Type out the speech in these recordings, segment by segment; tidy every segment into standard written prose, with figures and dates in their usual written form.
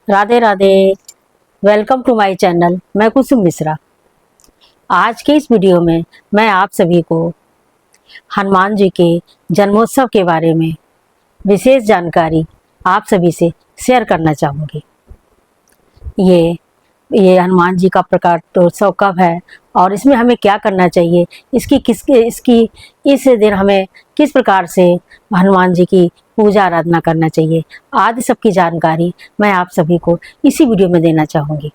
Radhe Radhe. Welcome to my channel. मैं कुसुम मिश्रा। आज के इस वीडियो में मैं आप सभी को हनुमान जी के जन्मोत्सव के बारे में विशेष जानकारी आप सभी से शेयर करना चाहूँगी। ये हनुमान जी का प्रकाशोत्सव कब है और इसमें हमें क्या करना चाहिए, इसकी इस दिन हमें किस प्रकार से हनुमान जी की पूजा आराधना करना चाहिए, आदि सबकी जानकारी मैं आप सभी को इसी वीडियो में देना चाहूँगी।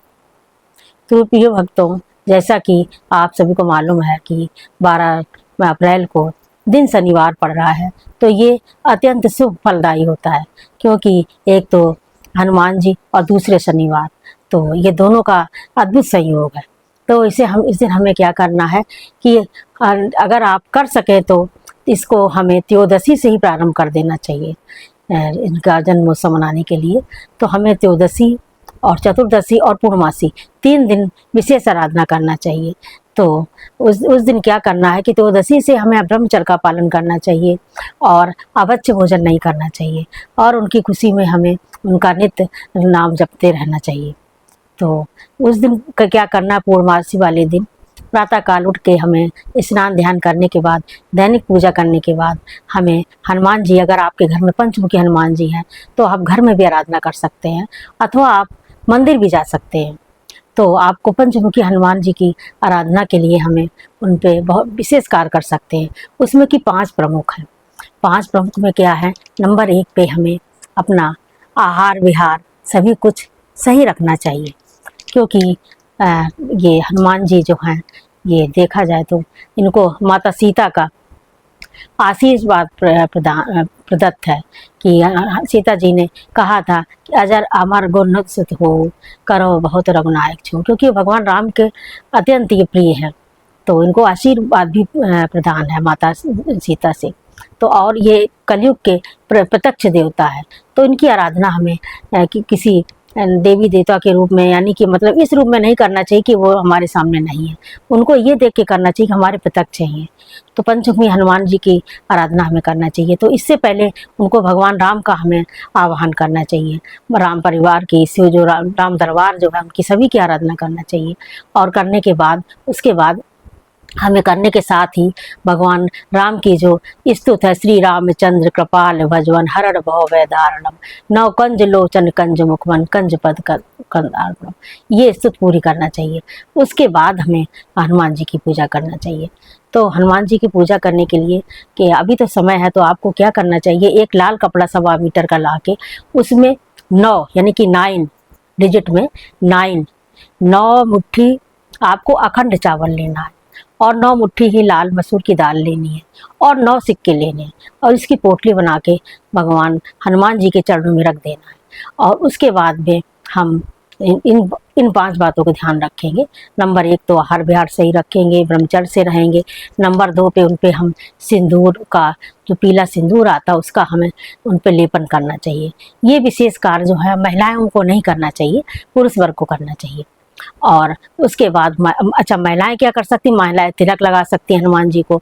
तो प्रिय भक्तों, जैसा कि आप सभी को मालूम है कि 12 अप्रैल को दिन शनिवार पड़ रहा है, तो ये अत्यंत शुभ फलदायी होता है, क्योंकि एक तो हनुमान जी और दूसरे शनिवार, तो ये दोनों का अद्भुत संयोग है। तो इस दिन हमें क्या करना है कि अगर आप कर सकें तो इसको हमें त्रयोदशी से ही प्रारंभ कर देना चाहिए। इनका जन्मोत्सव मनाने के लिए तो हमें त्रयोदशी और चतुर्दशी और पूर्णमासी 3 दिन विशेष आराधना करना चाहिए। तो उस दिन क्या करना है कि त्रयोदशी से हमें ब्रह्मचर्य का पालन करना चाहिए और अभक्ष्य भोजन नहीं करना चाहिए, और उनकी खुशी में हमें उनका नित्य नाम जपते रहना चाहिए। तो उस दिन का क्या करना है, पूर्णमासी वाले दिन प्रातःकाल उठ के हमें स्नान ध्यान करने के बाद, दैनिक पूजा करने के बाद हमें हनुमान जी, अगर आपके घर में पंचमुखी हनुमान जी हैं तो आप घर में भी आराधना कर सकते हैं, अथवा आप मंदिर भी जा सकते हैं। तो आपको पंचमुखी हनुमान जी की आराधना के लिए हमें उन पे बहुत विशेष कार्य कर सकते हैं। उसमें कि 5 प्रमुख हैं। 5 प्रमुख में क्या है, नंबर 1 पे हमें अपना आहार विहार सभी कुछ सही रखना चाहिए, क्योंकि ये हनुमान जी जो हैं, ये देखा जाए तो इनको माता सीता का आशीर्वाद प्रदत्त है कि सीता जी ने कहा था कि अजर अमर गुण सुत हो, करो बहुत रघुनायक छो, क्योंकि भगवान राम के अत्यंत ये प्रिय है। तो इनको आशीर्वाद भी प्रदान है माता सीता से। तो और ये कलयुग के प्रत्यक्ष देवता है, तो इनकी आराधना हमें किसी देवी देवता के रूप में, यानी कि मतलब इस रूप में नहीं करना चाहिए कि वो हमारे सामने नहीं है, उनको ये देख के करना चाहिए कि हमारे प्रत्यक्ष हैं। तो पंचमुखी हनुमान जी की आराधना हमें करना चाहिए। तो इससे पहले उनको भगवान राम का हमें आवाहन करना चाहिए, राम परिवार की, इससे जो राम दरबार जो है उनकी सभी की आराधना करना चाहिए। और करने के बाद, उसके बाद हमें करने के साथ ही भगवान राम की जो स्तुत है, श्री रामचंद्र कृपाल भजवन हरण भव वैदारणम नव कंज लोचन कंज मुखमन कंज पद कंदारणम, ये स्तुत पूरी करना चाहिए। उसके बाद हमें हनुमान जी की पूजा करना चाहिए। तो हनुमान जी की पूजा करने के लिए कि अभी तो समय है, तो आपको क्या करना चाहिए, एक लाल कपड़ा 1.25 मीटर का ला के उसमें 9 यानी कि 9 डिजिट में 9 मुट्ठी आपको अखंड चावल लेना है, और 9 मुट्ठी ही लाल मसूर की दाल लेनी है, और 9 सिक्के लेने हैं, और इसकी पोटली बना के भगवान हनुमान जी के चरणों में रख देना है। और उसके बाद में हम इन 5 बातों को ध्यान रखेंगे। नंबर 1 तो आहार विहार सही रखेंगे, ब्रह्मचर्य से रहेंगे। नंबर 2 पे उन पे हम सिंदूर का, जो पीला सिंदूर आता है उसका हमें उन पे लेपन करना चाहिए। ये विशेष कार्य जो है महिलाओं को नहीं करना चाहिए, पुरुष वर्ग को करना चाहिए। और उसके बाद अच्छा, महिलाएं क्या कर सकती, महिलाएं तिलक लगा सकती हैं, हनुमान जी को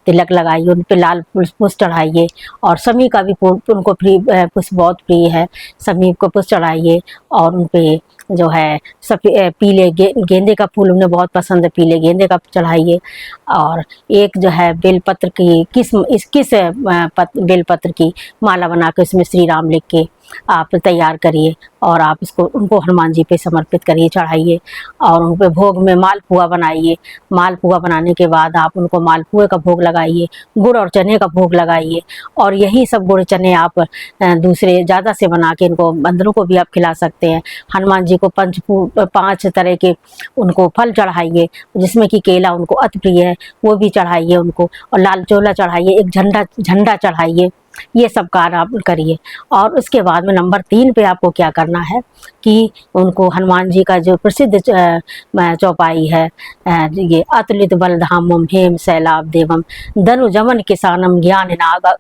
तिलक लगाइए, उन पे लाल पुष्प चढ़ाइए, और समी का भी उनको पुष्प बहुत प्रिय है, समी को पुष्प चढ़ाइए। और उन पे जो है पीले गेंदे का फूल उन्हें बहुत पसंद है, पीले गेंदे का चढ़ाइए। और एक जो है बेलपत्र की किस बेलपत्र की माला बना के उसमें श्री राम लिख के आप तैयार करिए, और आप इसको उनको हनुमान जी पे समर्पित करिए, चढ़ाइए। और उन पे भोग में मालपुआ बनाइए। मालपुआ बनाने के बाद आप उनको मालपुए का भोग लगाइए, गुड़ और चने का भोग लगाइए। और यही सब गुड़ चने आप दूसरे ज़्यादा से बना के इनको बंदरों को भी आप खिला सकते हैं। हनुमान जी को 5 तरह के उनको फल चढ़ाइए, जिसमें कि केला उनको अति प्रिय है, वो भी चढ़ाइए उनको, और लाल चोला चढ़ाइए, एक झंडा चढ़ाइए। ये सब कार्य आप करिए। और उसके बाद में नंबर 3 पे आपको क्या करना है कि उनको हनुमान जी का जो प्रसिद्ध चौपाई है, ये अतुलित बलधामम हेम सैलाब देवम धनुजमन किसानम ज्ञान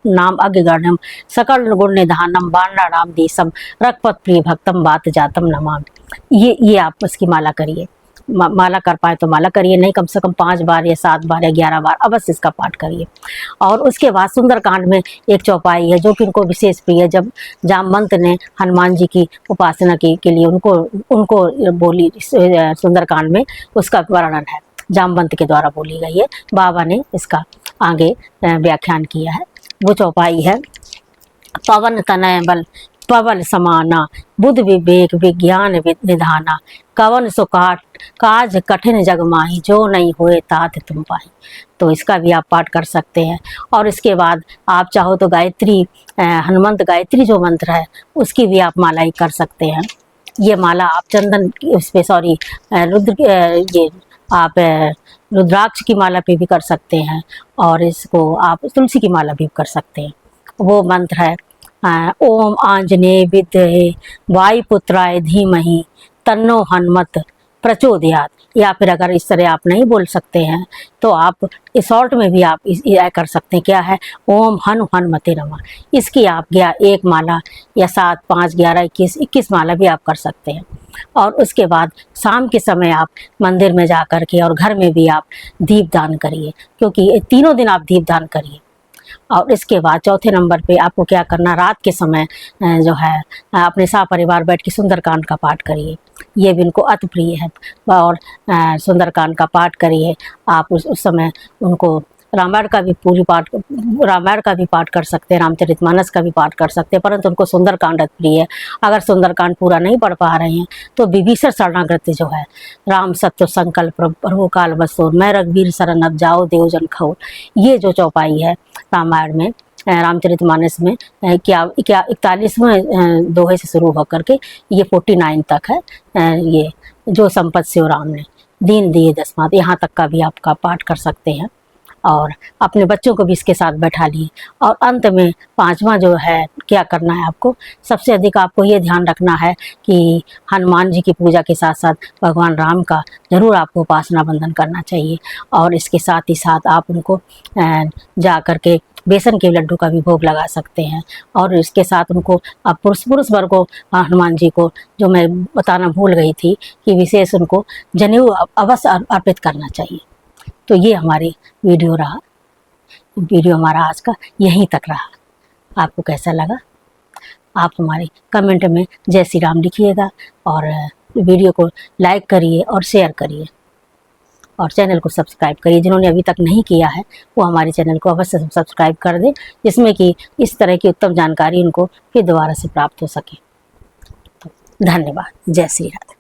नाम अग्रगण्यम सकल गुण निधानम बाणा राम देशम रघुपत प्रिय भक्तम बात जातम नमामि। ये आप इसकी माला करिए। माला कर पाए तो माला करिए, नहीं कम से कम 5 बार या 7 बार या 11 बार अवश्य इसका पाठ करिए। और उसके बाद सुंदरकांड में एक चौपाई है जो कि उनको विशेष प्रिय है। जब जामवंत ने हनुमान जी की उपासना के लिए उनको बोली सुंदरकांड में उसका वर्णन है, जामवंत के द्वारा बोली गई है। बाबा ने इसका आगे व्याख्यान किया है। वो चौपाई है, पवन तनय बल पवन समाना, बुद्ध विवेक विज्ञान निधाना, कवन सो काज कठिन जग माही, जो नहीं होए तात तुम पाही। तो इसका भी आप पाठ कर सकते हैं। और इसके बाद आप चाहो तो गायत्री, हनुमंत गायत्री जो मंत्र है उसकी भी आप माला ही कर सकते हैं। ये माला आप चंदन उस पे सॉरी रुद्र ये आप रुद्राक्ष की माला पे भी कर सकते हैं, और इसको आप तुलसी की माला भी कर सकते हैं। वो मंत्र है ओम आंजनेय विद्महे वायुपुत्राय धीमहि तन्नो हनुमत प्रचोदयात। या फिर अगर इस तरह आप नहीं बोल सकते हैं तो आप इस शॉर्ट में भी आप कर सकते हैं। क्या है, ओम हनु हनुमते नमा। इसकी आप एक माला या 7, 5, 11, 21 माला भी आप कर सकते हैं। और उसके बाद शाम के समय आप मंदिर में जा कर के और घर में भी आप दीपदान करिए, क्योंकि तीनों दिन आप दीपदान करिए। और इसके बाद चौथे नंबर पे आपको क्या करना, रात के समय जो है अपने परिवार बैठ के सुंदरकांड का पाठ करिए। ये भी उनको अति प्रिय है। और सुंदरकांड का पाठ करिए आप। उस समय उनको रामायण का भी पाठ कर सकते हैं, रामचरितमानस का भी पाठ कर सकते हैं, परंतु उनको सुंदरकांड अति प्रिय है। अगर सुंदरकांड पूरा नहीं पढ़ पा रहे हैं तो विभीषण शरणागति जो है, राम सत्य संकल्प प्रभु काल बसोर, मैं रघुवीर शरण अब जाओ देवजन खौर, ये जो चौपाई है रामायण में रामचरितमानस में क्या 41वें दोहे से शुरू होकर के ये 49 तक है। ये जो संपत से राम ने दीन दिए दसमात, यहाँ तक का भी आपका पाठ कर सकते हैं। और अपने बच्चों को भी इसके साथ बैठा लिए। और अंत में 5वां जो है क्या करना है आपको, सबसे अधिक आपको ये ध्यान रखना है कि हनुमान जी की पूजा के साथ साथ भगवान राम का जरूर आपको उपासना बंधन करना चाहिए। और इसके साथ ही साथ आप उनको जा कर के बेसन के लड्डू का भी भोग लगा सकते हैं। और इसके साथ उनको अब पुरुष वर्ग को, हनुमान जी को जो मैं बताना भूल गई थी कि विशेष उनको जनेऊ अवश्य अर्पित करना चाहिए। तो ये हमारी वीडियो रहा। वीडियो हमारा आज का यहीं तक रहा। आपको कैसा लगा आप हमारे कमेंट में जय श्री राम लिखिएगा, और वीडियो को लाइक करिए और शेयर करिए, और चैनल को सब्सक्राइब करिए। जिन्होंने अभी तक नहीं किया है वो हमारे चैनल को अवश्य सब्सक्राइब कर दें, जिसमें कि इस तरह की उत्तम जानकारी उनको फिर दोबारा से प्राप्त हो सके। तो धन्यवाद। जय श्री राम।